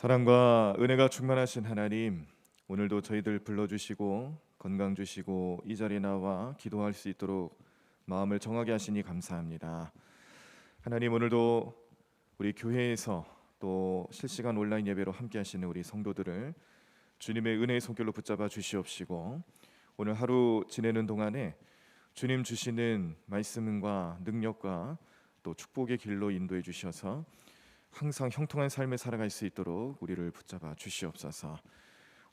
사랑과 은혜가 충만하신 하나님, 오늘도 저희들 불러주시고 건강 주시고 이 자리에 나와 기도할 수 있도록 마음을 정하게 하시니 감사합니다. 하나님, 오늘도 우리 교회에서 또 실시간 온라인 예배로 함께 하시는 우리 성도들을 주님의 은혜의 손길로 붙잡아 주시옵시고, 오늘 하루 지내는 동안에 주님 주시는 말씀과 능력과 또 축복의 길로 인도해 주셔서 항상 형통한 삶을 살아갈 수 있도록 우리를 붙잡아 주시옵소서.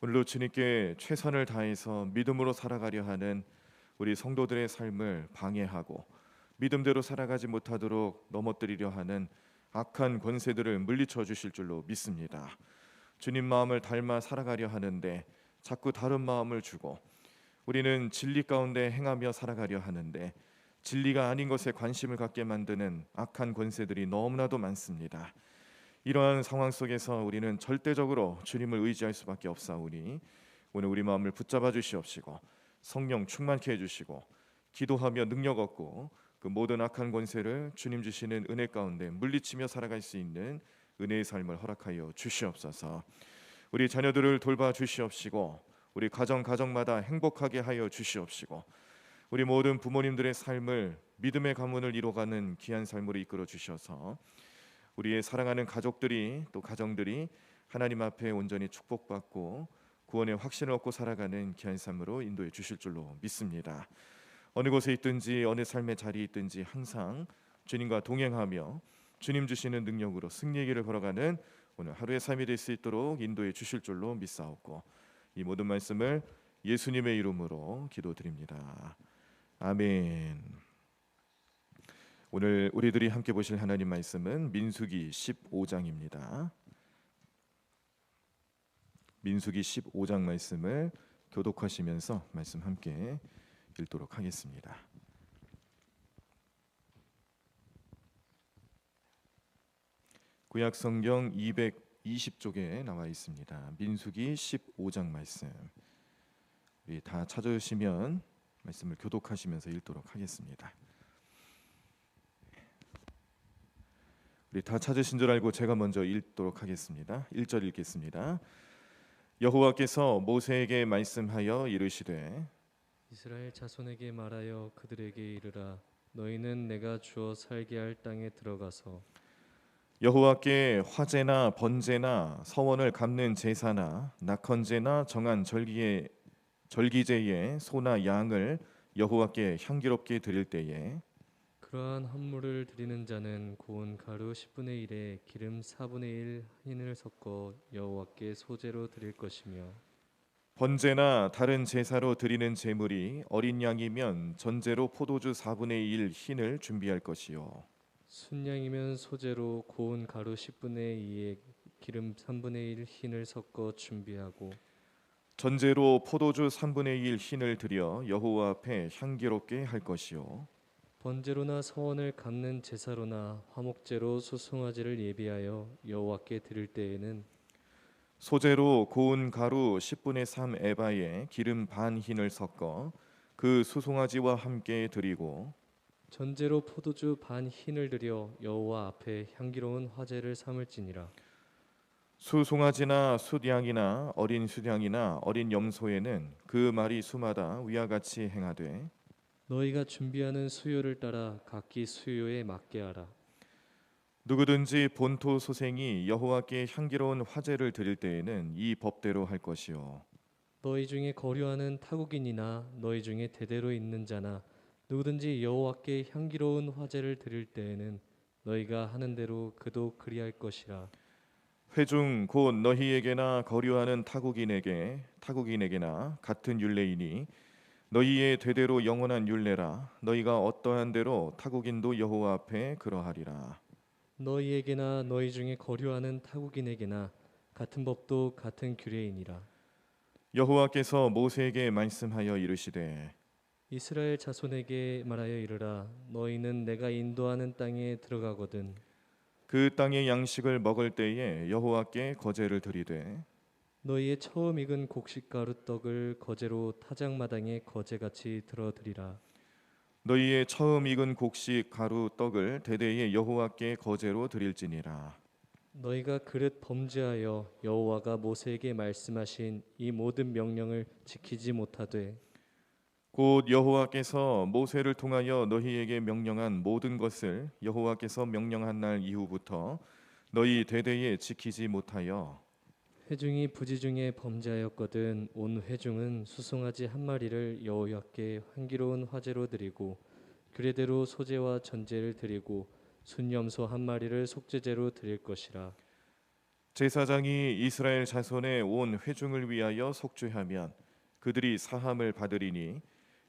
오늘도 주님께 최선을 다해서 믿음으로 살아가려 하는 우리 성도들의 삶을 방해하고 믿음대로 살아가지 못하도록 넘어뜨리려 하는 악한 권세들을 물리쳐 주실 줄로 믿습니다. 주님 마음을 닮아 살아가려 하는데 자꾸 다른 마음을 주고, 우리는 진리 가운데 행하며 살아가려 하는데 진리가 아닌 것에 관심을 갖게 만드는 악한 권세들이 너무나도 많습니다. 이러한 상황 속에서 우리는 절대적으로 주님을 의지할 수밖에 없사오니 오늘 우리 마음을 붙잡아 주시옵시고 성령 충만케 해주시고 기도하며 능력 얻고 그 모든 악한 권세를 주님 주시는 은혜 가운데 물리치며 살아갈 수 있는 은혜의 삶을 허락하여 주시옵소서. 우리 자녀들을 돌봐 주시옵시고 우리 가정마다 행복하게 하여 주시옵시고 우리 모든 부모님들의 삶을 믿음의 가문을 이뤄가는 귀한 삶으로 이끌어 주셔서 우리의 사랑하는 가족들이 또 가정들이 하나님 앞에 온전히 축복받고 구원의 확신을 얻고 살아가는 귀한 삶으로 인도해 주실 줄로 믿습니다. 어느 곳에 있든지 어느 삶의 자리에 있든지 항상 주님과 동행하며 주님 주시는 능력으로 승리의 길을 걸어가는 오늘 하루의 삶이 될 수 있도록 인도해 주실 줄로 믿사옵고, 이 모든 말씀을 예수님의 이름으로 기도드립니다. 아멘. 오늘 우리들이 함께 보실 하나님 말씀은 민수기 15장입니다. 민수기 15장 말씀을 교독하시면서 말씀 함께 읽도록 하겠습니다. 구약 성경 220쪽에 나와 있습니다. 민수기 15장 말씀. 우리 다 찾으시면 말씀을 교독하시면서 읽도록 하겠습니다. 우리 다 찾으신 줄 알고 제가 먼저 읽도록 하겠습니다. 1절 읽겠습니다. 여호와께서 모세에게 말씀하여 이르시되 이스라엘 자손에게 말하여 그들에게 이르라. 너희는 내가 주어 살게 할 땅에 들어가서 여호와께 화제나 번제나 서원을 갚는 제사나 낙헌제나 정한 절기제의 소나 양을 여호와께 향기롭게 드릴 때에 그러한 헌물을 드리는 자는 고운 가루 10분의 1에 기름 4분의 1 흰을 섞어 여호와께 소제로 드릴 것이며, 번제나 다른 제사로 드리는 제물이 어린 양이면 전제로 포도주 4분의 1 흰을 준비할 것이요, 순양이면 소제로 고운 가루 10분의 2에 기름 3분의 1 흰을 섞어 준비하고, 전제로 포도주 3분의 1 흰을 드려 여호와 앞에 향기롭게 할 것이요, 번제로나 서원을 갚는 제사로나 화목제로 수송아지를 예비하여 여호와께 드릴 때에는 소제로 고운 가루 10분의 3 에바에 기름 반 흰을 섞어 그 수송아지와 함께 드리고, 전제로 포도주 반 흰을 들여 여호와 앞에 향기로운 화제를 삼을지니라. 수송아지나 숫양이나 어린 수양이나 어린 염소에는 그 마리 수마다 위와 같이 행하되, 너희가 준비하는 수요를 따라 각기 수요에 맞게 하라. 누구든지 본토 소생이 여호와께 향기로운 화제를 드릴 때에는 이 법대로 할 것이요, 너희 중에 거류하는 타국인이나 너희 중에 대대로 있는 자나 누구든지 여호와께 향기로운 화제를 드릴 때에는 너희가 하는 대로 그도 그리할 것이라. 회중 곧 너희에게나 거류하는 타국인에게나 같은 율례이니 너희의 대대로 영원한 율례라. 너희가 어떠한 대로 타국인도 여호와 앞에 그러하리라. 너희에게나 너희 중에 거류하는 타국인에게나 같은 법도 같은 규례이니라. 여호와께서 모세에게 말씀하여 이르시되 이스라엘 자손에게 말하여 이르라. 너희는 내가 인도하는 땅에 들어가거든 그 땅의 양식을 먹을 때에 여호와께 거제를 드리되, 너희의 처음 익은 곡식가루 떡을 거제로 타작마당에 거제같이 들어드리라. 너희의 처음 익은 곡식 가루 떡을 대대에 여호와께 거제로 드릴지니라. 너희가 그릇 범죄하여 여호와가 모세에게 말씀하신 이 모든 명령을 지키지 못하되 곧 여호와께서 모세를 통하여 너희에게 명령한 모든 것을 여호와께서 명령한 날 이후부터 너희 대대에 지키지 못하여 회중이 부지중에 범죄하였거든 온 회중은 수송아지 한 마리를 여호와께 향기로운 화제로 드리고 규례대로 소제와 전제를 드리고 순염소 한 마리를 속죄제로 드릴 것이라. 제사장이 이스라엘 자손의 온 회중을 위하여 속죄하면 그들이 사함을 받으리니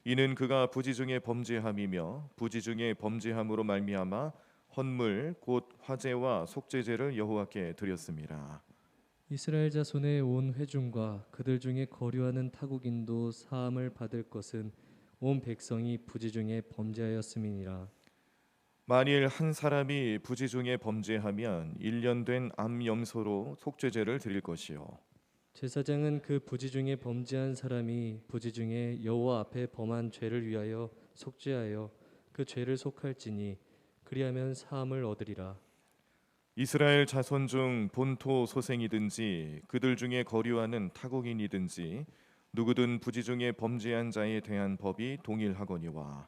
이는 그가 부지중에 범죄함이며 부지중에 범죄함으로 말미암아 헌물 곧 화제와 속죄제를 여호와께 드렸습니다. 이스라엘 자손의 온 회중과 그들 중에 거류하는 타국인도 사함을 받을 것은 온 백성이 부지중에 범죄하였음이니라. 만일 한 사람이 부지중에 범죄하면 1년 된 암염소로 속죄제를 드릴 것이요 제사장은 그 부지중에 범죄한 사람이 부지중에 여호와 앞에 범한 죄를 위하여 속죄하여 그 죄를 속할지니 그리하면 사함을 얻으리라. 이스라엘 자손 중 본토 소생이든지 그들 중에 거류하는 타국인이든지 누구든 부지중에 범죄한 자에 대한 법이 동일하거니와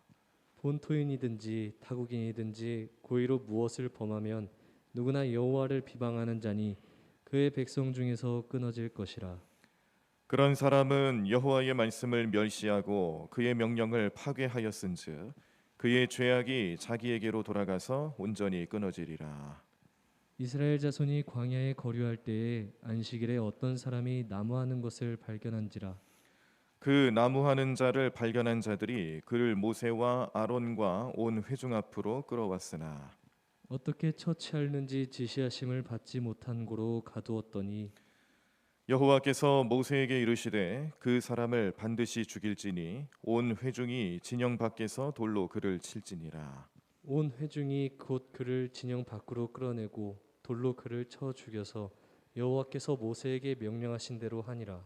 본토인이든지 타국인이든지 고의로 무엇을 범하면 누구나 여호와를 비방하는 자니 그의 백성 중에서 끊어질 것이라. 그런 사람은 여호와의 말씀을 멸시하고 그의 명령을 파괴하였은즉 그의 죄악이 자기에게로 돌아가서 온전히 끊어지리라. 이스라엘 자손이 광야에 거류할 때에 안식일에 어떤 사람이 나무하는 것을 발견한지라. 그 나무하는 자를 발견한 자들이 그를 모세와 아론과 온 회중 앞으로 끌어왔으나 어떻게 처치하는지 지시하심을 받지 못한 고로 가두었더니 여호와께서 모세에게 이르시되 그 사람을 반드시 죽일지니 온 회중이 진영 밖에서 돌로 그를 칠지니라. 온 회중이 곧 그를 진영 밖으로 끌어내고 돌로 그를 쳐 죽여서 여호와께서 모세에게 명령하신 대로 하니라.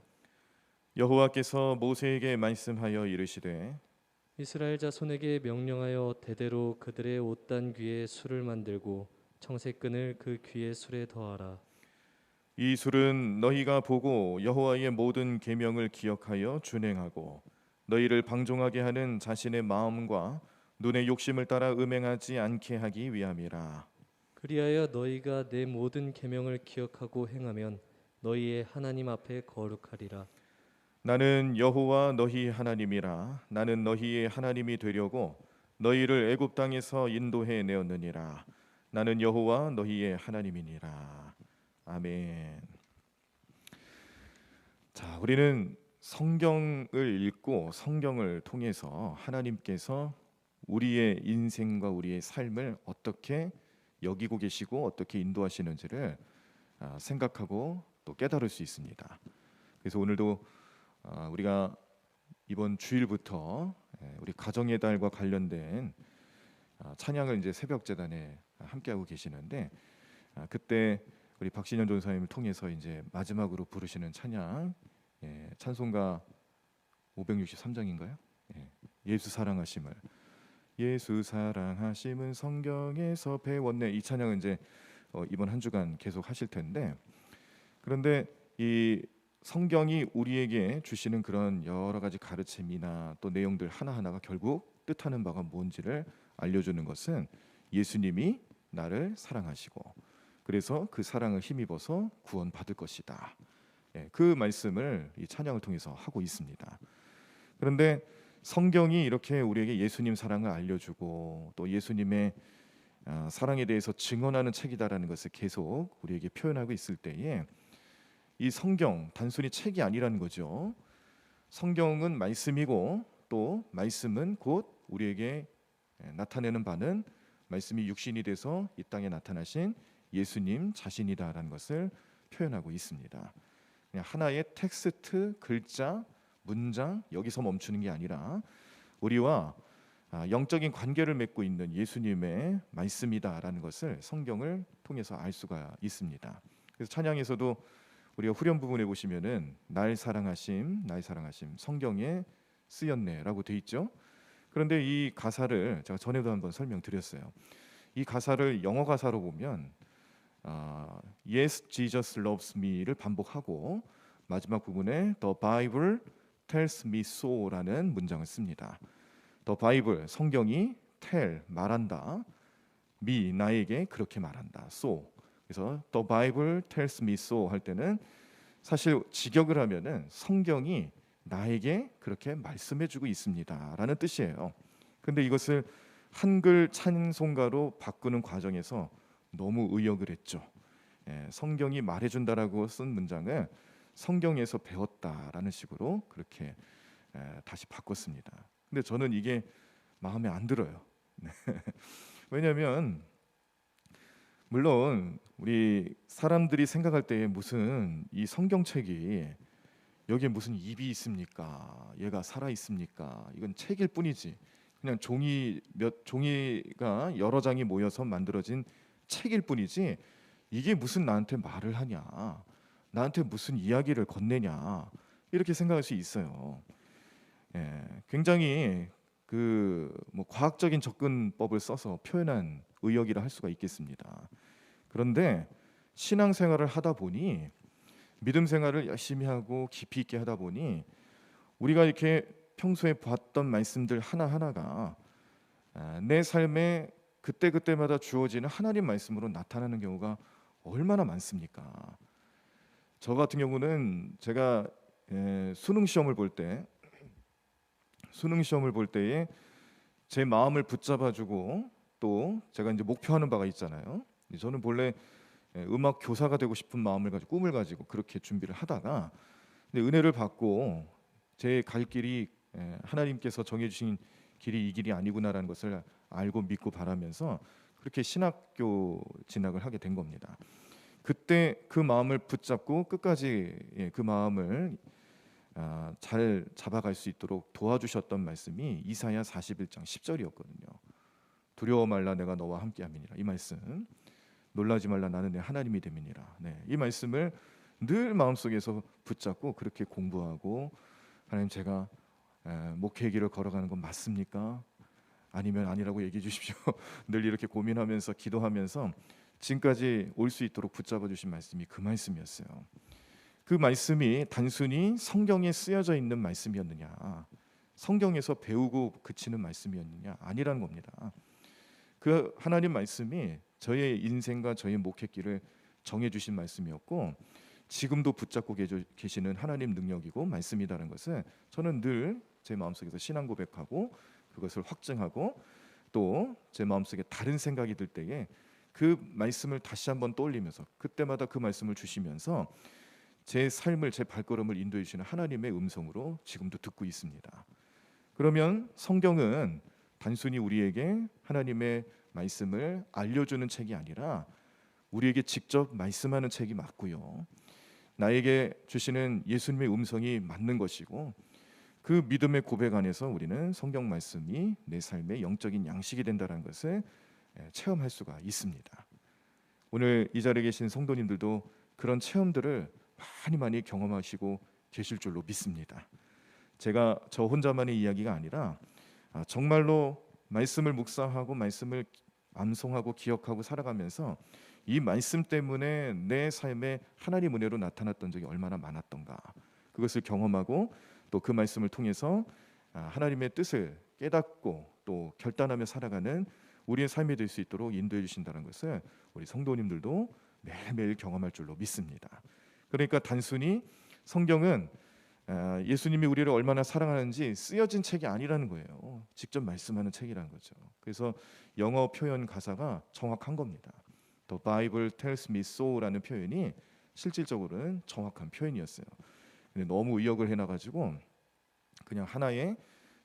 여호와께서 모세에게 말씀하여 이르시되 이스라엘 자손에게 명령하여 대대로 그들의 옷단 귀에 술을 만들고 청색끈을 그 귀의 술에 더하라. 이 술은 너희가 보고 여호와의 모든 계명을 기억하여 준행하고 너희를 방종하게 하는 자신의 마음과 눈의 욕심을 따라 음행하지 않게 하기 위함이라. 그리하여 너희가 내 모든 계명을 기억하고 행하면 너희의 하나님 앞에 거룩하리라. 나는 여호와 너희 하나님이라. 나는 너희의 하나님이 되려고 너희를 애굽 땅에서 인도해 내었느니라. 나는 여호와 너희의 하나님이니라. 아멘. 자, 우리는 성경을 읽고 성경을 통해서 하나님께서 우리의 인생과 우리의 삶을 어떻게 여기고 계시고 어떻게 인도하시는지를 생각하고 또 깨달을 수 있습니다. 그래서 오늘도 우리가 이번 주일부터 우리 가정의 달과 관련된 찬양을 이제 새벽 재단에 함께하고 계시는데 그때 우리 박신현 전사님을 통해서 이제 마지막으로 부르시는 찬양 찬송가 563장인가요? 예수 사랑하심을 예수 사랑하심은 성경에서 배웠네. 이 찬양은 이제 이번 한 주간 계속 하실 텐데 그런데 이 성경이 우리에게 주시는 그런 여러 가지 가르침이나 또 내용들 하나하나가 결국 뜻하는 바가 뭔지를 알려주는 것은 예수님이 나를 사랑하시고 그래서 그 사랑을 힘입어서 구원받을 것이다. 그 말씀을 이 찬양을 통해서 하고 있습니다. 그런데 성경이 이렇게 우리에게 예수님 사랑을 알려주고 또 예수님의 사랑에 대해서 증언하는 책이다라는 것을 계속 우리에게 표현하고 있을 때에 이 성경 단순히 책이 아니라는 거죠. 성경은 말씀이고 또 말씀은 곧 우리에게 나타내는 바는 말씀이 육신이 돼서 이 땅에 나타나신 예수님 자신이다라는 것을 표현하고 있습니다. 그냥 하나의 텍스트, 글자, 문장 여기서 멈추는 게 아니라 우리와 영적인 관계를 맺고 있는 예수님의 말씀이다라는 것을 성경을 통해서 알 수가 있습니다. 그래서 찬양에서도 우리가 후렴 부분에 보시면은 날 사랑하심, 날 사랑하심 성경에 쓰였네라고 돼 있죠. 그런데 이 가사를 제가 전에도 한번 설명드렸어요. 이 가사를 영어 가사로 보면 Yes, Jesus loves me를 반복하고 마지막 부분에 The Bible tells me so라는 문장을 씁니다. The Bible 성경이 tell 말한다, me 나에게 그렇게 말한다, so. 그래서 The Bible tells me so 할 때는 사실 직역을 하면은 성경이 나에게 그렇게 말씀해주고 있습니다라는 뜻이에요. 근데 이것을 한글 찬송가로 바꾸는 과정에서 너무 의역을 했죠. 성경이 말해준다라고 쓴 문장을 성경에서 배웠다라는 식으로 그렇게 다시 바꿨습니다. 근데 저는 이게 마음에 안 들어요. 왜냐하면 물론 우리 사람들이 생각할 때 무슨 이 성경책이 여기에 무슨 입이 있습니까? 얘가 살아 있습니까? 이건 책일 뿐이지. 그냥 종이가 여러 장이 모여서 만들어진 책일 뿐이지. 이게 무슨 나한테 말을 하냐? 나한테 무슨 이야기를 건네냐? 이렇게 생각할 수 있어요. 굉장히 그 뭐 과학적인 접근법을 써서 표현한 의역이라 할 수가 있겠습니다. 그런데 신앙생활을 하다 보니 믿음 생활을 열심히 하고 깊이 있게 하다 보니 우리가 이렇게 평소에 봤던 말씀들 하나하나가 내 삶에 그때그때마다 주어지는 하나님 말씀으로 나타나는 경우가 얼마나 많습니까? 저 같은 경우는 제가 수능 시험을 볼 때에 제 마음을 붙잡아주고 또 제가 이제 목표하는 바가 있잖아요. 저는 본래 음악 교사가 되고 싶은 마음을 가지고 꿈을 가지고 그렇게 준비를 하다가 근데 은혜를 받고 제 갈 길이 하나님께서 정해주신 길이 이 길이 아니구나라는 것을 알고 믿고 바라면서 그렇게 신학교 진학을 하게 된 겁니다. 그때 그 마음을 붙잡고 끝까지 그 마음을 잘 잡아갈 수 있도록 도와주셨던 말씀이 이사야 41장 10절이었거든요. 두려워 말라 내가 너와 함께함이니라. 이 말씀 놀라지 말라 나는 내 하나님이 됨이니라. 이 말씀을 늘 마음속에서 붙잡고 그렇게 공부하고 하나님 제가 목회의 길을 걸어가는 건 맞습니까? 아니면 아니라고 얘기해 주십시오. 늘 이렇게 고민하면서 기도하면서 지금까지 올 수 있도록 붙잡아 주신 말씀이 그 말씀이었어요. 그 말씀이 단순히 성경에 쓰여져 있는 말씀이었느냐, 성경에서 배우고 그치는 말씀이었느냐 아니라는 겁니다. 그 하나님 말씀이 저의 인생과 저의 목회길을 정해주신 말씀이었고 지금도 붙잡고 계시는 하나님 능력이고 말씀이라는 것을 저는 늘 제 마음속에서 신앙 고백하고 그것을 확증하고 또 제 마음속에 다른 생각이 들 때에 그 말씀을 다시 한번 떠올리면서 그때마다 그 말씀을 주시면서 제 삶을 제 발걸음을 인도해 주시는 하나님의 음성으로 지금도 듣고 있습니다. 그러면 성경은 단순히 우리에게 하나님의 말씀을 알려주는 책이 아니라 우리에게 직접 말씀하는 책이 맞고요. 나에게 주시는 예수님의 음성이 맞는 것이고 그 믿음의 고백 안에서 우리는 성경 말씀이 내 삶의 영적인 양식이 된다는 것을 체험할 수가 있습니다. 오늘 이 자리에 계신 성도님들도 그런 체험들을 많이 경험하시고 계실 줄로 믿습니다. 제가 저 혼자만의 이야기가 아니라 정말로 말씀을 묵상하고 말씀을 암송하고 기억하고 살아가면서 이 말씀 때문에 내 삶에 하나님 은혜로 나타났던 적이 얼마나 많았던가 그것을 경험하고 또 그 말씀을 통해서 하나님의 뜻을 깨닫고 또 결단하며 살아가는 우리의 삶이 될 수 있도록 인도해 주신다는 것을 우리 성도님들도 매일매일 경험할 줄로 믿습니다. 그러니까 단순히 성경은 예수님이 우리를 얼마나 사랑하는지 쓰여진 책이 아니라는 거예요. 직접 말씀하는 책이라는 거죠. 그래서 영어 표현 가사가 정확한 겁니다. The Bible tells me so라는 표현이 실질적으로는 정확한 표현이었어요. 근데 너무 의역을 해놔가지고 그냥 하나의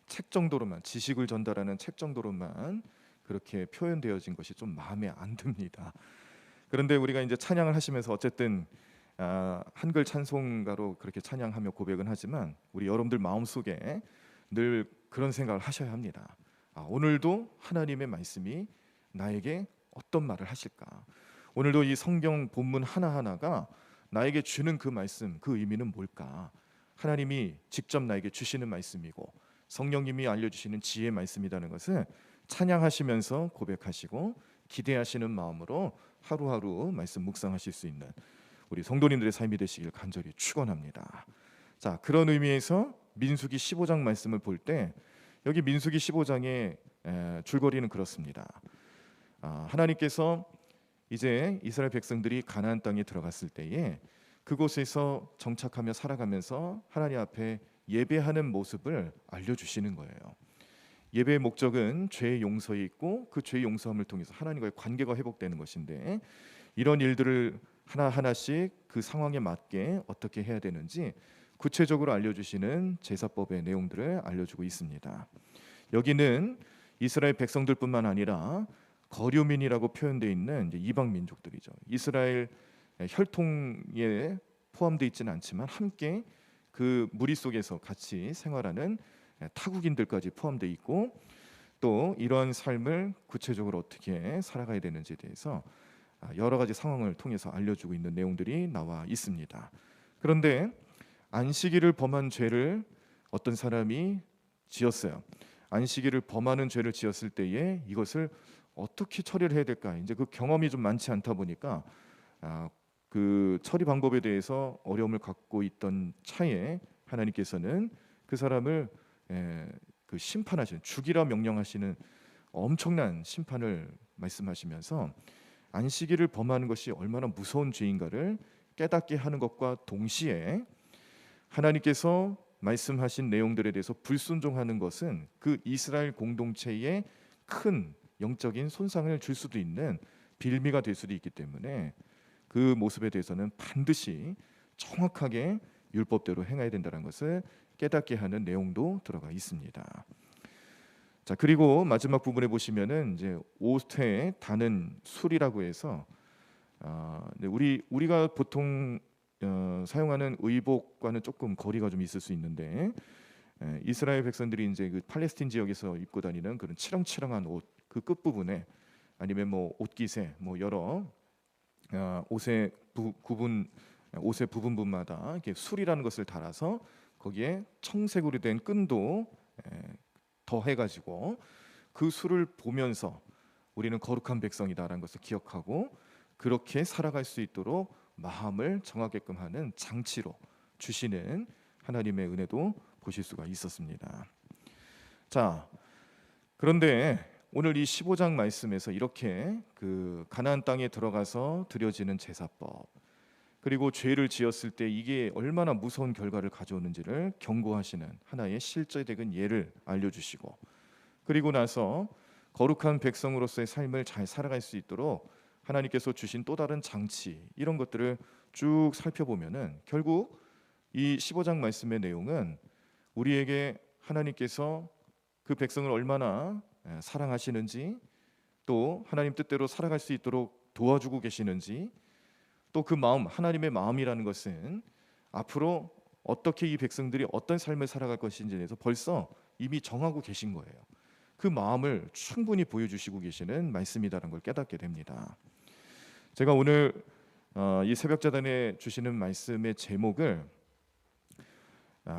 책 정도로만 지식을 전달하는 책 정도로만 그렇게 표현되어진 것이 좀 마음에 안 듭니다. 그런데 우리가 이제 찬양을 하시면서 어쨌든 한글 찬송가로 그렇게 찬양하며 고백은 하지만 우리 여러분들 마음속에 늘 그런 생각을 하셔야 합니다. 오늘도 하나님의 말씀이 나에게 어떤 말을 하실까? 오늘도 이 성경 본문 하나하나가 나에게 주는 그 말씀, 그 의미는 뭘까? 하나님이 직접 나에게 주시는 말씀이고 성령님이 알려주시는 지혜의 말씀이라는 것을 찬양하시면서 고백하시고 기대하시는 마음으로 하루하루 말씀 묵상하실 수 있는 우리 성도님들의 삶이 되시길 간절히 축원합니다. 자, 그런 의미에서 민수기 15장 말씀을 볼 때 여기 민수기 15장의 줄거리는 그렇습니다. 하나님께서 이제 이스라엘 백성들이 가나안 땅에 들어갔을 때에 그곳에서 정착하며 살아가면서 하나님 앞에 예배하는 모습을 알려주시는 거예요. 예배의 목적은 죄의 용서에 있고 그 죄의 용서함을 통해서 하나님과의 관계가 회복되는 것인데, 이런 일들을 하나하나씩 그 상황에 맞게 어떻게 해야 되는지 구체적으로 알려주시는 제사법의 내용들을 알려주고 있습니다. 여기는 이스라엘 백성들뿐만 아니라 거류민이라고 표현되어 있는 이방 민족들이죠. 이스라엘 혈통에 포함되어 있지는 않지만 함께 그 무리 속에서 같이 생활하는 타국인들까지 포함되어 있고, 또 이러한 삶을 구체적으로 어떻게 살아가야 되는지에 대해서 여러 가지 상황을 통해서 알려주고 있는 내용들이 나와 있습니다. 그런데 안식일을 범한 죄를 어떤 사람이 지었어요. 안식일을 범하는 죄를 지었을 때에 이것을 어떻게 처리를 해야 될까? 이제 그 경험이 좀 많지 않다 보니까 그 처리 방법에 대해서 어려움을 갖고 있던 차에 하나님께서는 그 사람을 그 심판하시는, 죽이라 명령하시는 엄청난 심판을 말씀하시면서 안식일을 범하는 것이 얼마나 무서운 죄인가를 깨닫게 하는 것과 동시에 하나님께서 말씀하신 내용들에 대해서 불순종하는 것은 그 이스라엘 공동체에 큰 영적인 손상을 줄 수도 있는 빌미가 될 수도 있기 때문에 그 모습에 대해서는 반드시 정확하게 율법대로 행해야 된다는 것을 깨닫게 하는 내용도 들어가 있습니다. 자, 그리고 마지막 부분에 보시면은 이제 옷에 다는 술이라고 해서 우리가 보통 사용하는 의복과는 조금 거리가 좀 있을 수 있는데, 이스라엘 백성들이 이제 그 팔레스틴 지역에서 입고 다니는 그런 치렁치렁한 옷, 그 끝 부분에 아니면 뭐 옷깃에 뭐 여러 옷의 부분마다 이렇게 술이라는 것을 달아서 거기에 청색으로 된 끈도 더해가지고 그 술을 보면서 우리는 거룩한 백성이다라는 것을 기억하고 그렇게 살아갈 수 있도록 마음을 정하게끔 하는 장치로 주시는 하나님의 은혜도 보실 수가 있었습니다. 자, 그런데 오늘 이 15장 말씀에서 이렇게 그 가나안 땅에 들어가서 드려지는 제사법, 그리고 죄를 지었을 때 이게 얼마나 무서운 결과를 가져오는지를 경고하시는 하나의 실제적인 예를 알려주시고, 그리고 나서 거룩한 백성으로서의 삶을 잘 살아갈 수 있도록 하나님께서 주신 또 다른 장치, 이런 것들을 쭉 살펴보면은 결국 이 15장 말씀의 내용은 우리에게 하나님께서 그 백성을 얼마나 사랑하시는지, 또 하나님 뜻대로 살아갈 수 있도록 도와주고 계시는지, 또 그 마음, 하나님의 마음이라는 것은 앞으로 어떻게 이 백성들이 어떤 삶을 살아갈 것인지에 대해서 벌써 이미 정하고 계신 거예요. 그 마음을 충분히 보여주시고 계시는 말씀이라는 걸 깨닫게 됩니다. 제가 오늘 이 새벽자단에 주시는 말씀의 제목을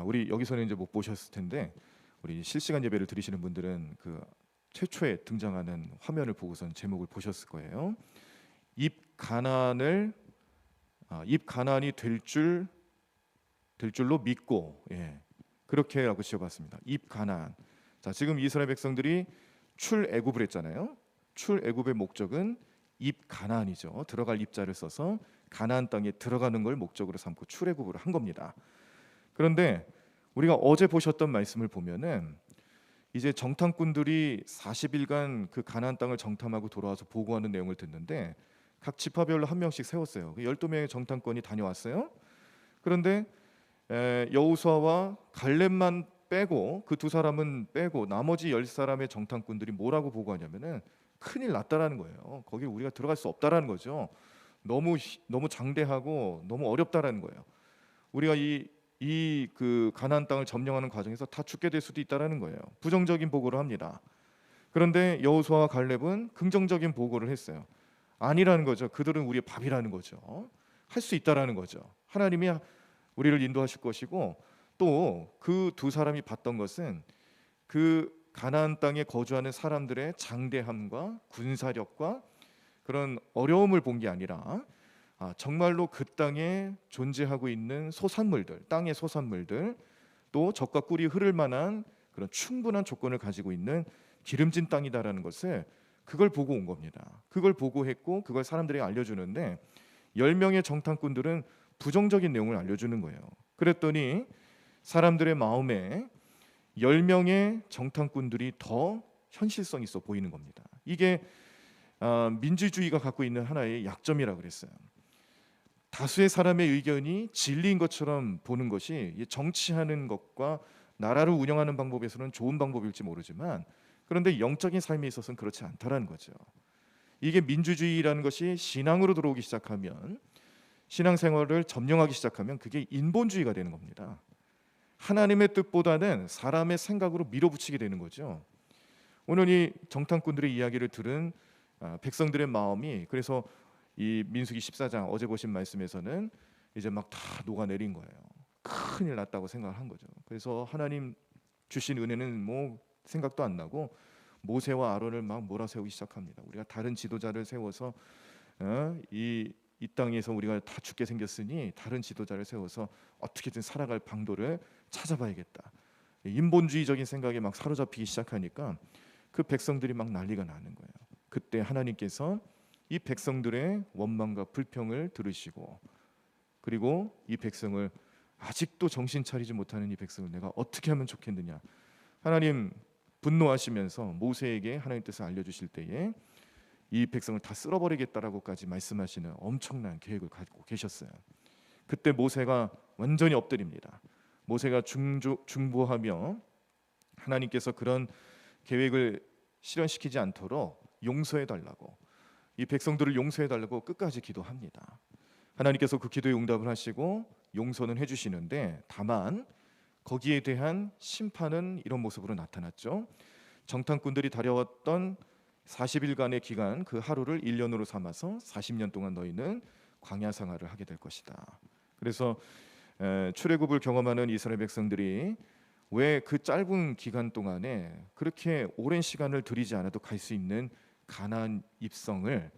우리 여기서는 이제 못 보셨을 텐데, 우리 실시간 예배를 드리시는 분들은 그 최초에 등장하는 화면을 보고선 제목을 보셨을 거예요. 입 가난이 될 줄로 믿고, 그렇게라고 지어봤습니다. 입 가난. 자, 지금 이스라엘 백성들이 출애굽을 했잖아요. 출애굽의 목적은 입 가나안이죠. 들어갈 입자를 써서 가나안 땅에 들어가는 걸 목적으로 삼고 출애굽을 한 겁니다. 그런데 우리가 어제 보셨던 말씀을 보면은 이제 정탐꾼들이 40일간 그 가나안 땅을 정탐하고 돌아와서 보고하는 내용을 듣는데 각 지파별로 한 명씩 세웠어요. 12명의 정탐꾼이 다녀왔어요. 그런데 여호수아와 갈렙만 빼고, 그 두 사람은 빼고 나머지 10사람의 정탐꾼들이 뭐라고 보고하냐면은 큰일 났다라는 거예요. 거기 우리가 들어갈 수 없다라는 거죠. 너무 장대하고 너무 어렵다라는 거예요. 우리가 이 그 가나안 땅을 점령하는 과정에서 다 죽게 될 수도 있다라는 거예요. 부정적인 보고를 합니다. 그런데 여호수아와 갈렙은 긍정적인 보고를 했어요. 아니라는 거죠. 그들은 우리의 밥이라는 거죠. 할 수 있다라는 거죠. 하나님이 우리를 인도하실 것이고, 또 그 두 사람이 봤던 것은 그 가나안 땅에 거주하는 사람들의 장대함과 군사력과 그런 어려움을 본 게 아니라 정말로 그 땅에 존재하고 있는 소산물들, 땅의 소산물들, 또 젖과 꿀이 흐를 만한 그런 충분한 조건을 가지고 있는 기름진 땅이다라는 것을 그걸 보고 온 겁니다. 그걸 보고 했고 그걸 사람들에게 알려주는데 10명의 정탐꾼들은 부정적인 내용을 알려주는 거예요. 그랬더니 사람들의 마음에 10명의 정탐꾼들이 더 현실성 있어 보이는 겁니다. 이게 민주주의가 갖고 있는 하나의 약점이라고 그랬어요. 다수의 사람의 의견이 진리인 것처럼 보는 것이 정치하는 것과 나라를 운영하는 방법에서는 좋은 방법일지 모르지만, 그런데 영적인 삶에 있어서는 그렇지 않다라는 거죠. 이게 민주주의라는 것이 신앙으로 들어오기 시작하면, 신앙생활을 점령하기 시작하면 그게 인본주의가 되는 겁니다. 하나님의 뜻보다는 사람의 생각으로 밀어붙이게 되는 거죠. 오늘 이 정탐꾼들의 이야기를 들은 백성들의 마음이, 그래서 이 민수기 14장 어제 보신 말씀에서는 이제 막 다 녹아내린 거예요. 큰일 났다고 생각을 한 거죠. 그래서 하나님 주신 은혜는 뭐 생각도 안 나고 모세와 아론을 막 몰아세우기 시작합니다. 우리가 다른 지도자를 세워서 이 땅에서 우리가 다 죽게 생겼으니 다른 지도자를 세워서 어떻게든 살아갈 방도를 찾아봐야겠다. 인본주의적인 생각에 막 사로잡히기 시작하니까 그 백성들이 막 난리가 나는 거예요. 그때 하나님께서 이 백성들의 원망과 불평을 들으시고, 그리고 이 백성을, 아직도 정신 차리지 못하는 이 백성을 내가 어떻게 하면 좋겠느냐, 하나님 분노하시면서 모세에게 하나님 뜻을 알려주실 때에 이 백성을 다 쓸어버리겠다라고까지 말씀하시는 엄청난 계획을 가지고 계셨어요. 그때 모세가 완전히 엎드립니다. 모세가 중보하며 하나님께서 그런 계획을 실현시키지 않도록 용서해달라고, 이 백성들을 용서해달라고 끝까지 기도합니다. 하나님께서 그 기도에 응답을 하시고 용서는 해주시는데, 다만 거기에 대한 심판은 이런 모습으로 나타났죠. 정탐꾼들이 다려왔던 40일간의 기간, 그 하루를 1년으로 삼아서 40년 동안 너희는 광야 생활을 하게 될 것이다. 그래서 출애굽을 경험하는 이스라엘 백성들이 왜 그 짧은 기간 동안에 그렇게 오랜 시간을 들이지 않아도 갈 수 있는 가나안 입성을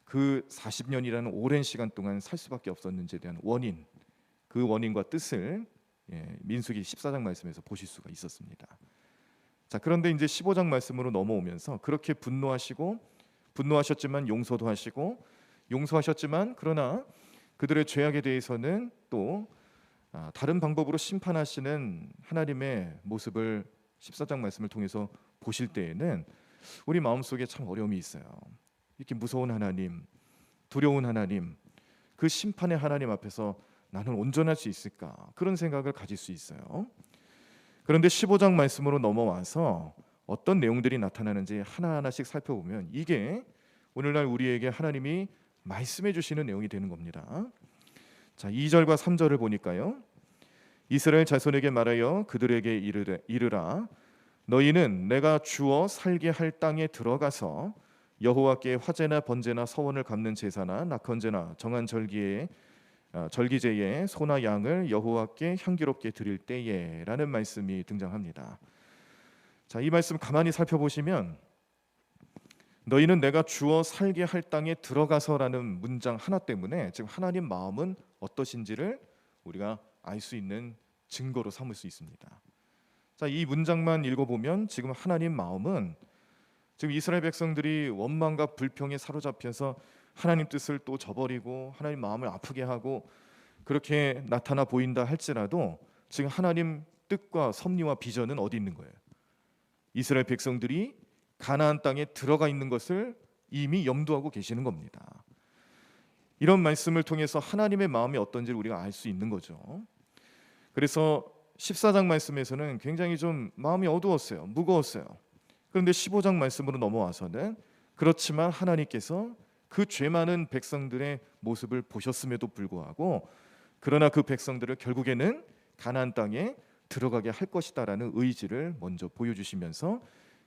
그 40년이라는 오랜 시간 동안 살 수밖에 없었는지에 대한 원인, 그 원인과 뜻을 민수기 14장 말씀에서 보실 수가 있었습니다. 자, 그런데 이제 15장 말씀으로 넘어오면서 그렇게 분노하셨지만 용서도 하시고, 용서하셨지만 그러나 그들의 죄악에 대해서는 또 다른 방법으로 심판하시는 하나님의 모습을 14장 말씀을 통해서 보실 때에는 우리 마음속에 참 어려움이 있어요. 이렇게 무서운 하나님, 두려운 하나님, 그 심판의 하나님 앞에서 나는 온전할 수 있을까, 그런 생각을 가질 수 있어요. 그런데 15장 말씀으로 넘어와서 어떤 내용들이 나타나는지 하나하나씩 살펴보면 이게 오늘날 우리에게 하나님이 말씀해 주시는 내용이 되는 겁니다. 자, 2절과 3절을 보니까요. 이스라엘 자손에게 말하여 그들에게 이르라. 너희는 내가 주어 살게 할 땅에 들어가서 여호와께 화제나 번제나 서원을 갚는 제사나 낙헌제나 정한 절기제에 소나 양을 여호와께 향기롭게 드릴 때에라는 말씀이 등장합니다. 자, 이 말씀 가만히 살펴보시면 너희는 내가 주어 살게 할 땅에 들어가서라는 문장 하나 때문에 지금 하나님 마음은 어떠신지를 우리가 알 수 있는 증거로 삼을 수 있습니다. 자, 이 문장만 읽어보면 지금 하나님 마음은 지금 이스라엘 백성들이 원망과 불평에 사로잡혀서 하나님 뜻을 또 저버리고 하나님 마음을 아프게 하고 그렇게 나타나 보인다 할지라도 지금 하나님 뜻과 섭리와 비전은 어디 있는 거예요? 이스라엘 백성들이 가나안 땅에 들어가 있는 것을 이미 염두하고 계시는 겁니다. 이런 말씀을 통해서 하나님의 마음이 어떤지를 우리가 알 수 있는 거죠. 그래서 14장 말씀에서는 굉장히 좀 마음이 어두웠어요. 무거웠어요. 그런데 15장 말씀으로 넘어와서는 그렇지만 하나님께서 그 죄 많은 백성들의 모습을 보셨음에도 불구하고 그러나 그 백성들을 결국에는 가나안 땅에 들어가게 할 것이다라는 의지를 먼저 보여주시면서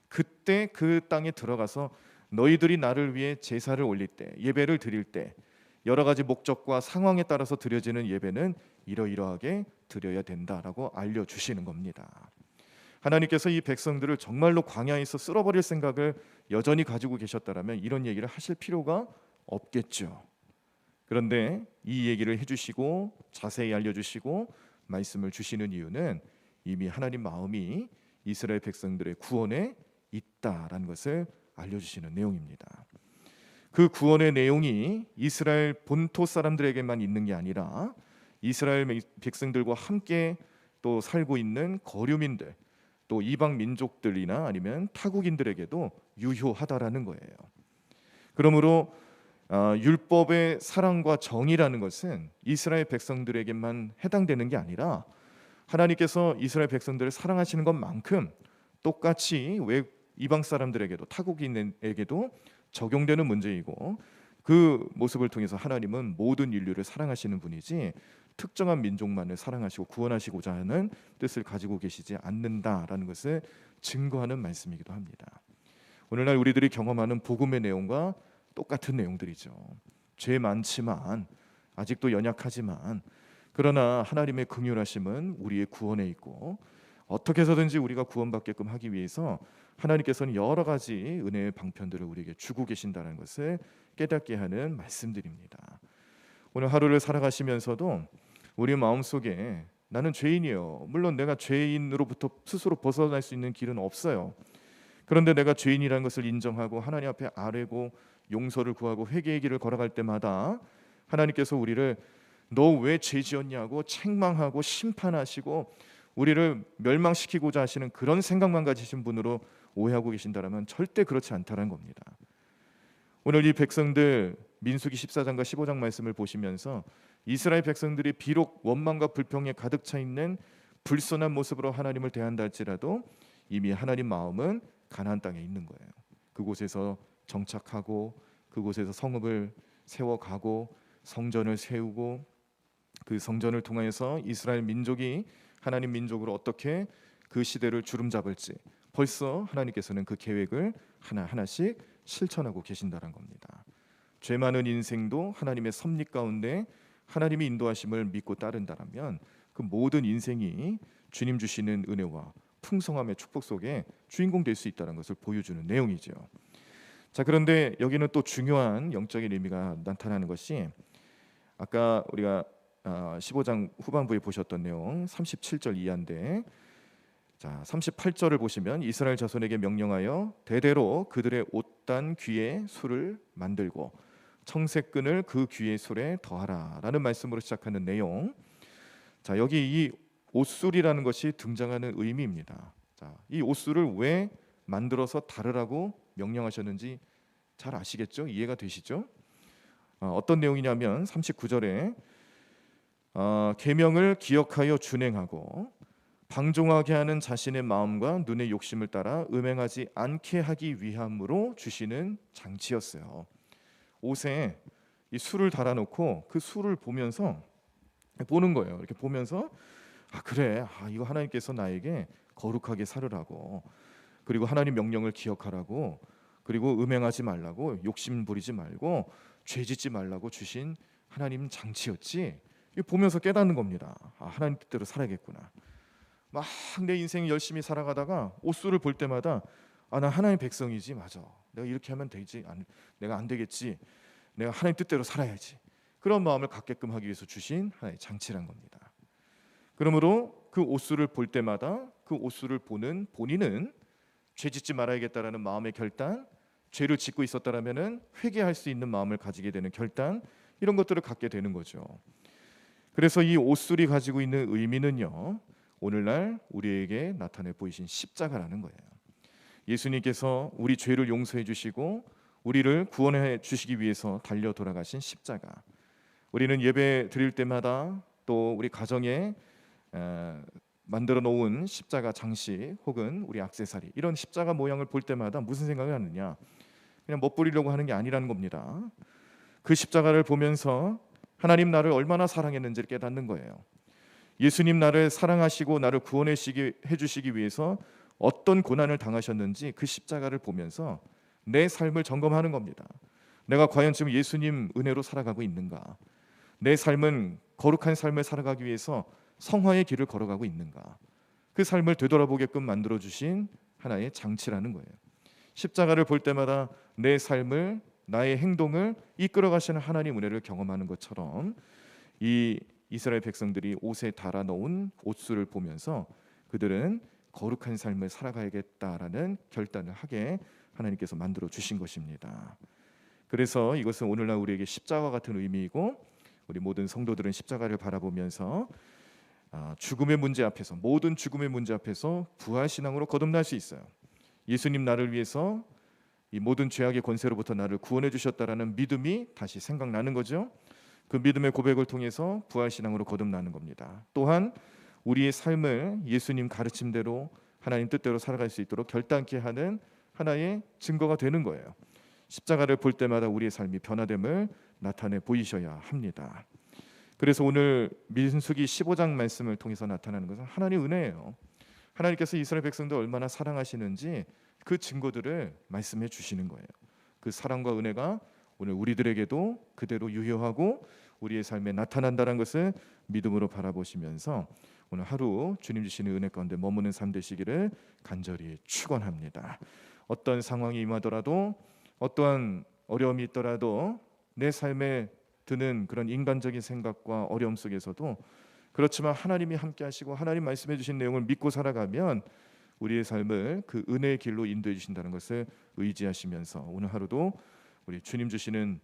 그때 그 땅에 들어가서 너희들이 나를 위해 제사를 올릴 때, 예배를 드릴 때 여러 가지 목적과 상황에 따라서 드려지는 예배는 이러이러하게 드려야 된다라고 알려주시는 겁니다. 하나님께서 이 백성들을 정말로 광야에서 쓸어버릴 생각을 여전히 가지고 계셨다라면 이런 얘기를 하실 필요가 없겠죠. 그런데 이 얘기를 해주시고 자세히 알려주시고 말씀을 주시는 이유는 이미 하나님 마음이 이스라엘 백성들의 구원에 있다라는 것을 알려주시는 내용입니다. 그 구원의 내용이 이스라엘 본토 사람들에게만 있는 게 아니라 이스라엘 백성들과 함께 또 살고 있는 거류민들, 또 이방 민족들이나 아니면 타국인들에게도 유효하다라는 거예요. 그러므로 율법의 사랑과 정의라는 것은 이스라엘 백성들에게만 해당되는 게 아니라 하나님께서 이스라엘 백성들을 사랑하시는 것만큼 똑같이 이방 사람들에게도 타국인에게도 적용되는 문제이고, 그 모습을 통해서 하나님은 모든 인류를 사랑하시는 분이지 특정한 민족만을 사랑하시고 구원하시고자 하는 뜻을 가지고 계시지 않는다라는 것을 증거하는 말씀이기도 합니다. 오늘날 우리들이 경험하는 복음의 내용과 똑같은 내용들이죠. 죄 많지만 아직도 연약하지만 그러나 하나님의 긍휼하심은 우리의 구원에 있고 어떻게 해서든지 우리가 구원받게끔 하기 위해서 하나님께서는 여러 가지 은혜의 방편들을 우리에게 주고 계신다는 것을 깨닫게 하는 말씀들입니다. 오늘 하루를 살아가시면서도 우리 마음속에 나는 죄인이에요. 물론 내가 죄인으로부터 스스로 벗어날 수 있는 길은 없어요. 그런데 내가 죄인이라는 것을 인정하고 하나님 앞에 아뢰고 용서를 구하고 회개의 길을 걸어갈 때마다 하나님께서 우리를 너 왜 죄 지었냐고 책망하고 심판하시고 우리를 멸망시키고자 하시는 그런 생각만 가지신 분으로 오해하고 계신다면 절대 그렇지 않다는 겁니다. 오늘 이 백성들 민수기 14장과 15장 말씀을 보시면서 이스라엘 백성들이 비록 원망과 불평에 가득 차 있는 불손한 모습으로 하나님을 대한다 할지라도 이미 하나님 마음은 가나안 땅에 있는 거예요. 그곳에서 정착하고 그곳에서 성읍을 세워가고 성전을 세우고 그 성전을 통해서 이스라엘 민족이 하나님 민족으로 어떻게 그 시대를 주름잡을지 벌써 하나님께서는 그 계획을 하나하나씩 실천하고 계신다는 겁니다. 죄 많은 인생도 하나님의 섭리 가운데 하나님의 인도하심을 믿고 따른다면 그 모든 인생이 주님 주시는 은혜와 풍성함의 축복 속에 주인공 될 수 있다는 것을 보여주는 내용이죠. 자, 그런데 여기는 또 중요한 영적인 의미가 나타나는 것이 아까 우리가 15장 후반부에 보셨던 내용 37절 이하인데, 자 38절을 보시면 이스라엘 자손에게 명령하여 대대로 그들의 옷단 귀에 술을 만들고 청색끈을 그 귀의 술에 더하라라는 말씀으로 시작하는 내용. 자, 여기 이 옷술이라는 것이 등장하는 의미입니다. 자, 이 옷술을 왜 만들어서 다르라고 명령하셨는지 잘 아시겠죠? 이해가 되시죠? 어떤 내용이냐면 39절에 계명을 기억하여 준행하고 방종하게 하는 자신의 마음과 눈의 욕심을 따라 음행하지 않게 하기 위함으로 주시는 장치였어요. 옷에 이 술을 달아놓고 그 술을 보면서 보는 거예요. 이렇게 보면서 그래, 이거 하나님께서 나에게 거룩하게 살으라고, 그리고 하나님 명령을 기억하라고, 그리고 음행하지 말라고, 욕심 부리지 말고 죄짓지 말라고 주신 하나님 장치였지. 이거 보면서 깨닫는 겁니다. 하나님 뜻대로 살아야겠구나. 막 내 인생 열심히 살아가다가 옷술을 볼 때마다 나 하나님 백성이지, 맞아, 내가 이렇게 하면 되지, 내가 안 되겠지, 내가 하나님 뜻대로 살아야지, 그런 마음을 갖게끔 하기 위해서 주신 하나의 장치란 겁니다. 그러므로 그 옷술을 볼 때마다 그 옷술을 보는 본인은 죄짓지 말아야겠다라는 마음의 결단, 죄를 짓고 있었다라면은 회개할 수 있는 마음을 가지게 되는 결단, 이런 것들을 갖게 되는 거죠. 그래서 이 옷술이 가지고 있는 의미는요, 오늘날 우리에게 나타내 보이신 십자가라는 거예요. 예수님께서 우리 죄를 용서해 주시고 우리를 구원해 주시기 위해서 달려 돌아가신 십자가. 우리는 예배 드릴 때마다 또 우리 가정에 만들어 놓은 십자가 장식 혹은 우리 액세서리, 이런 십자가 모양을 볼 때마다 무슨 생각을 하느냐, 그냥 멋부리려고 하는 게 아니라는 겁니다. 그 십자가를 보면서 하나님 나를 얼마나 사랑했는지를 깨닫는 거예요. 예수님 나를 사랑하시고 나를 구원해 주시기 위해서 어떤 고난을 당하셨는지 그 십자가를 보면서 내 삶을 점검하는 겁니다. 내가 과연 지금 예수님 은혜로 살아가고 있는가? 내 삶은 거룩한 삶을 살아가기 위해서 성화의 길을 걸어가고 있는가? 그 삶을 되돌아보게끔 만들어 주신 하나의 장치라는 거예요. 십자가를 볼 때마다 내 삶을, 나의 행동을 이끌어 가시는 하나님 은혜를 경험하는 것처럼 이 이스라엘 백성들이 옷에 달아 놓은 옷수를 보면서 그들은 거룩한 삶을 살아가야겠다라는 결단을 하게 하나님께서 만들어 주신 것입니다. 그래서 이것은 오늘날 우리에게 십자가 같은 의미이고, 우리 모든 성도들은 십자가를 바라보면서 죽음의 문제 앞에서, 모든 죽음의 문제 앞에서 부활신앙으로 거듭날 수 있어요. 예수님 나를 위해서 이 모든 죄악의 권세로부터 나를 구원해 주셨다라는 믿음이 다시 생각나는 거죠. 그 믿음의 고백을 통해서 부활신앙으로 거듭나는 겁니다. 또한 우리의 삶을 예수님 가르침대로 하나님 뜻대로 살아갈 수 있도록 결단케 하는 하나의 증거가 되는 거예요. 십자가를 볼 때마다 우리의 삶이 변화됨을 나타내 보이셔야 합니다. 그래서 오늘 민수기 15장 말씀을 통해서 나타나는 것은 하나님의 은혜예요. 하나님께서 이스라엘 백성들 얼마나 사랑하시는지 그 증거들을 말씀해 주시는 거예요. 그 사랑과 은혜가 오늘 우리들에게도 그대로 유효하고 우리의 삶에 나타난다는 것을 믿음으로 바라보시면서 오늘 하루 주님 주시는 은혜 가운데 머무는 삶 되시기를 간절히 축원합니다. 어떤 상황이 임하더라도, 어떠한 어려움이 있더라도, 내 삶에 드는 그런 인간적인 생각과 어려움 속에서도, 그렇지만 하나님이 함께 하시고 하나님 말씀해 주신 내용을 믿고 살아가면 우리의 삶을 그 은혜의 길로 인도해 주신다는 것을 의지하시면서 오늘 하루도 우리 주님 주시는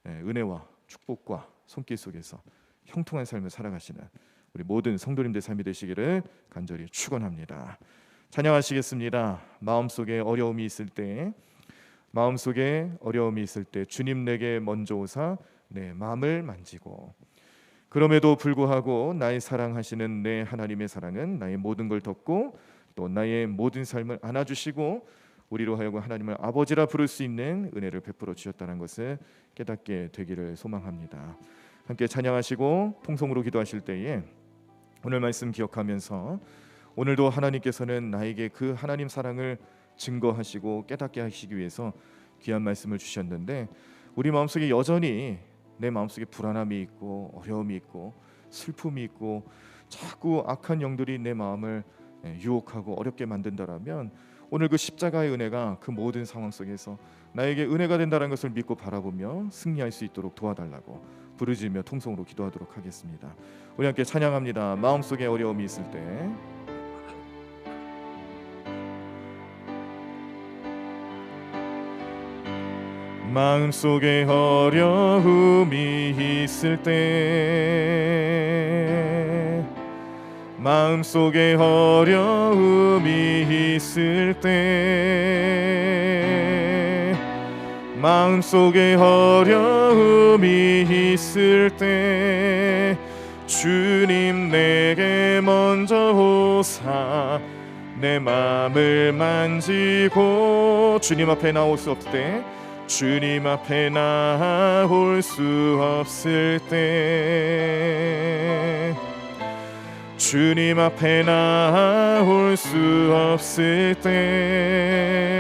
은혜와 축복과 손길 속에서 형통한 삶을 살아가시는 우리 모든 성도님들 삶이 되시기를 간절히 축원합니다. 찬양하시겠습니다. 마음속에 어려움이 있을 때, 주님 내게 먼저 오사 내 마음을 만지고, 그럼에도 불구하고 나의 사랑하시는 내 하나님의 사랑은 나의 모든 걸 덮고 또 나의 모든 삶을 안아주시고 우리로 하여금 하나님을 아버지라 부를 수 있는 은혜를 베풀어 주셨다는 것을 깨닫게 되기를 소망합니다. 함께 찬양하시고 통성으로 기도하실 때에 오늘 말씀 기억하면서 오늘도 하나님께서는 나에게 그 하나님 사랑을 증거하시고 깨닫게 하시기 위해서 귀한 말씀을 주셨는데, 우리 마음속에 여전히 내 마음속에 불안함이 있고 어려움이 있고 슬픔이 있고 자꾸 악한 영들이 내 마음을 유혹하고 어렵게 만든다라면 오늘 그 십자가의 은혜가 그 모든 상황 속에서 나에게 은혜가 된다는 것을 믿고 바라보며 승리할 수 있도록 도와달라고 부르짖으며 통성으로 기도하도록 하겠습니다. 우리 함께 찬양합니다. 마음속에 어려움이 있을 때. 마음속에 어려움이 있을 때, 마음속에 어려움이 있을 때, 마음속에 어려움이 있을 때 주님 내게 먼저 오사 내 마음을 만지고, 주님 앞에 나올 수 없을 때, 주님 앞에 나올 수 없을 때, 주님 앞에 나올 수 없을 때,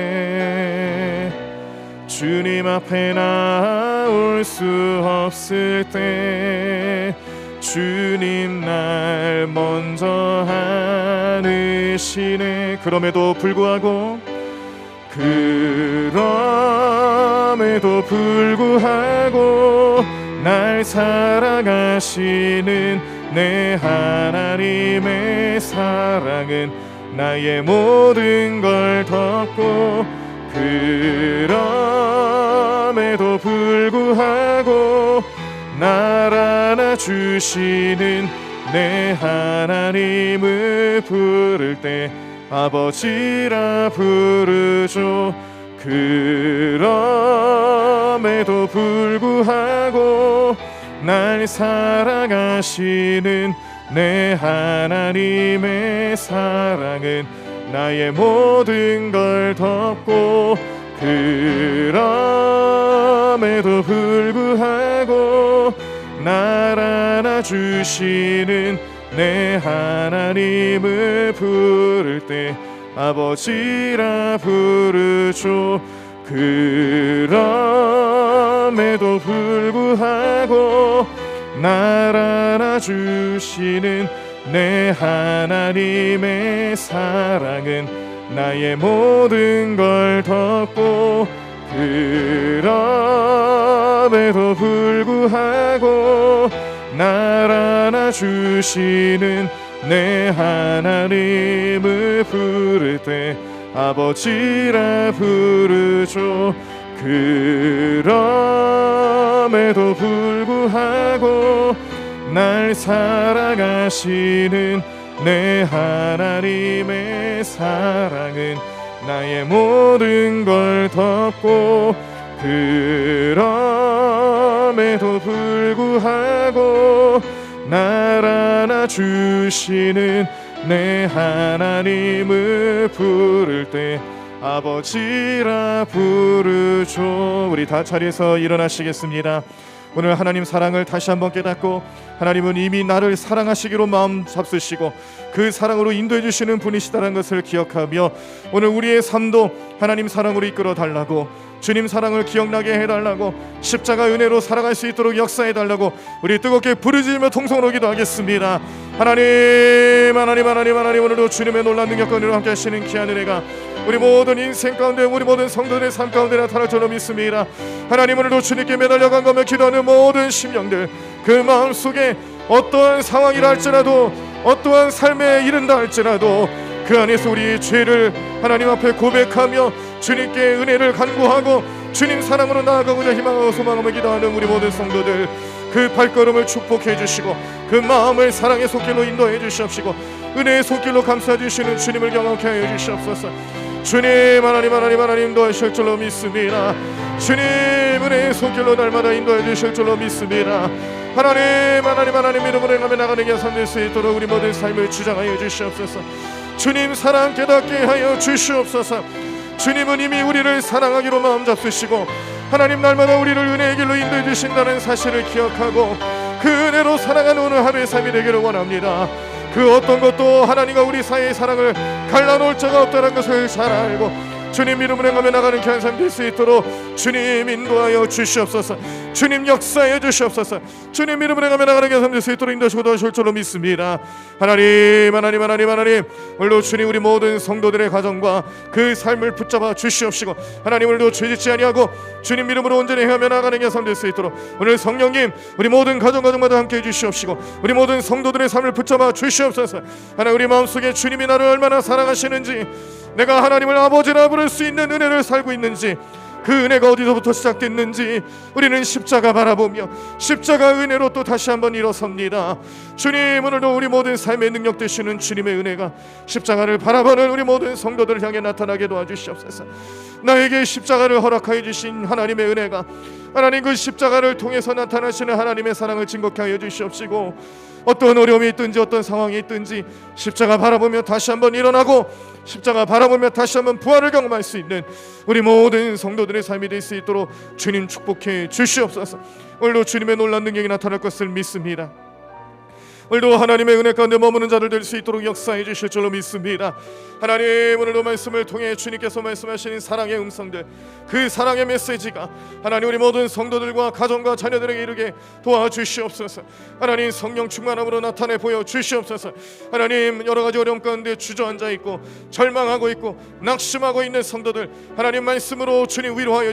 주님 앞에 나올 수 없을 때 주님 날 먼저 안으시네. 그럼에도 불구하고 날 사랑하시는 내 하나님의 사랑은 나의 모든 걸 덮고, 그럼에도 불구하고 날 안아주시는 내 하나님을 부를 때 아버지라 부르죠. 그럼에도 불구하고 날 사랑하시는 내 하나님의 사랑은 나의 모든 걸 덮고, 그럼에도 불구하고 날 안아주시는 내 하나님을 부를 때 아버지라 부르죠. 그럼에도 불구하고 날 안아주시는 내 하나님의 사랑은 나의 모든 걸 덮고 그럼에도 불구하고 날 안아주시는 내 하나님을 부를 때 아버지라 부르죠. 그럼에도 불구하고 날 사랑하시는 내 하나님의 사랑은 나의 모든 걸 덮고 그럼에도 불구하고 날 안아주시는 내 하나님을 부를 때 아버지라 부르죠. 우리 다 자리에서 일어나시겠습니다. 오늘 하나님 사랑을 다시 한번 깨닫고 하나님은 이미 나를 사랑하시기로 마음 잡수시고 그 사랑으로 인도해 주시는 분이시다는 것을 기억하며 오늘 우리의 삶도 하나님 사랑으로 이끌어 달라고, 주님 사랑을 기억나게 해달라고, 십자가 은혜로 살아갈 수 있도록 역사해달라고 우리 뜨겁게 부르짖으며 통성으로 기도하겠습니다. 하나님 오늘도 주님의 놀라운 능력과 은혜로 함께 하시는 귀한 은혜가 우리 모든 인생 가운데, 우리 모든 성도들의 삶 가운데 나타날 줄로 믿습니다. 하나님 오늘도 주님께 매달려 간구하며 기도하는 모든 심령들, 그 마음속에 어떠한 상황이라 할지라도, 어떠한 삶에 이른다 할지라도 그 안에서 우리의 죄를 하나님 앞에 고백하며 주님께 은혜를 간구하고 주님 사랑으로 나아가고자 희망하고 소망하며 기도하는 우리 모든 성도들, 그 발걸음을 축복해 주시고 그 마음을 사랑의 손길로 인도해 주시옵시고 은혜의 손길로 감싸 주시는 주님을 경험케 하여 주시옵소서. 주님 하나님 인도하실 줄로 믿습니다. 주님 은혜의 손길로 날마다 인도해 주실 줄로 믿습니다. 하나님 이름으로 행하며 나가는 자선 될 수 있도록 우리 모든 삶을 주장하여 주시옵소서. 주님 사랑 깨닫게 하여 주시옵소서. 주님은 이미 우리를 사랑하기로 마음 잡수시고 하나님 날마다 우리를 은혜의 길로 인도해 주신다는 사실을 기억하고 그 은혜로 살아가는 오늘 하루의 삶이 되기를 원합니다. 그 어떤 것도 하나님과 우리 사이의 사랑을 갈라놓을 자가 없다는 것을 잘 알고 주님 이름으로 행하며 나가는 귀한 삶 될 수 있도록 주님 인도하여 주시옵소서. 주님 역사해 주시옵소서. 주님 이름으로 행하며 나가는 귀한 삶 될 수 있도록 인도하시고 도와주실 줄로 믿습니다. 하나님 오늘도 주님 우리 모든 성도들의 가정과 그 삶을 붙잡아 주시옵시고 하나님 오늘도 죄짓지 아니하고 주님 이름으로 온전히 행하며 나가는 귀한 삶 될 수 있도록 오늘 성령님 우리 모든 가정마다 함께 해 주시옵시고 우리 모든 성도들의 삶을 붙잡아 주시옵소서. 하나님 우리 마음속에 주님이 나를 얼마나 사랑하시는지, 내가 하나님을 아버지라 부를 수 있는 은혜를 살고 있는지, 그 은혜가 어디서부터 시작됐는지 우리는 십자가 바라보며 십자가 은혜로 또 다시 한번 일어섭니다. 주님 오늘도 우리 모든 삶의 능력 되시는 주님의 은혜가 십자가를 바라보는 우리 모든 성도들을 향해 나타나게 도와주시옵소서. 나에게 십자가를 허락하여 주신 하나님의 은혜가 하나님 그 십자가를 통해서 나타나시는 하나님의 사랑을 증거케 하여 주시옵시고 어떤 어려움이 있든지 어떤 상황이 있든지 십자가 바라보며 다시 한번 일어나고 십자가 바라보며 다시 한번 부활을 경험할 수 있는 우리 모든 성도들의 삶이 될 수 있도록 주님 축복해 주시옵소서. 오늘도 주님의 놀라운 능력이 나타날 것을 믿습니다. 오늘도 하나님의 은혜 가운데 머무는 자들 될 수 있도록 역사해 주실 줄로 믿습니다. 하나님 오늘도 말씀을 통해 주님께서 말씀하시는 사랑의 음성들, 그 사랑의 메시지가 하나님 우리 모든 성도들과 가정과 자녀들에게 이르게 도와주시옵소서. 하나님 성령 충만함으로 나타내 보여 주시옵소서. 하나님 여러 가지 어려움 가운데 주저앉아 있고 절망하고 있고 낙심하고 있는 성도들 하나님 말씀으로 주님 위로하여